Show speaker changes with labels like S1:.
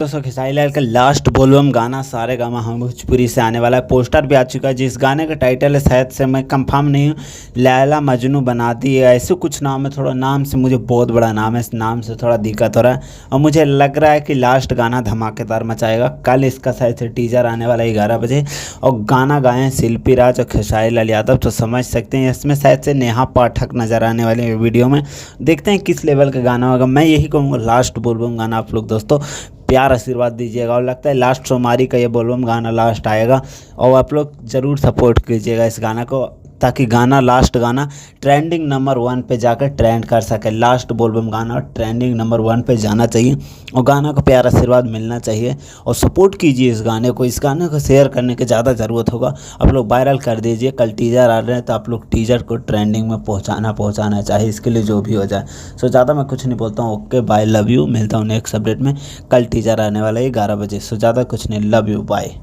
S1: दोस्तों खेसारी लाल का लास्ट बोलबम गाना सारे गामा हम भोजपुरी से आने वाला है। पोस्टर भी आ चुका है। जिस गाने का टाइटल है शायद से मैं कंफर्म नहीं हूँ, लैला मजनू बना दी है, ऐसे कुछ नाम है। थोड़ा नाम से मुझे बहुत बड़ा नाम है, इस नाम से थोड़ा दिक्कत हो रहा है। और मुझे लग रहा है कि लास्ट गाना धमाकेदार मचाएगा। कल इसका शायद से टीजर आने वाला है 11 बजे। और गाना गाए हैं शिल्पी राज और खेसारी लाल यादव, तो समझ सकते हैं इसमें शायद से नेहा पाठक नज़र आने वाले वीडियो में। देखते हैं किस लेवल का गाना होगा। मैं यही कहूँगा लास्ट बोलबम गाना आप लोग दोस्तों प्यार आशीर्वाद दीजिएगा। और लगता है लास्ट सोमवारी का ये बोलबम गाना लास्ट आएगा, और आप लोग ज़रूर सपोर्ट कीजिएगा इस गाना को, ताकि गाना लास्ट गाना ट्रेंडिंग नंबर 1 पे जाकर ट्रेंड कर सके। लास्ट बोलबम गाना ट्रेंडिंग नंबर 1 पे जाना चाहिए, और गाना को प्यार आशीर्वाद मिलना चाहिए। और सपोर्ट कीजिए इस गाने को। इस गाने को शेयर करने की ज़्यादा ज़रूरत होगा। आप लोग वायरल कर दीजिए। कल टीजर आ रहे हैं, तो आप लोग टीजर को ट्रेंडिंग में पहुँचाना चाहिए। इसके लिए जो भी हो जाए। सो ज़्यादा मैं कुछ नहीं बोलता हूँ। Okay bye, love you. मिलता हूँ नेक्स्ट अपडेट में। कल टीजर आने वाला है 11 बजे। सो ज़्यादा कुछ नहीं, लव यू, बाय।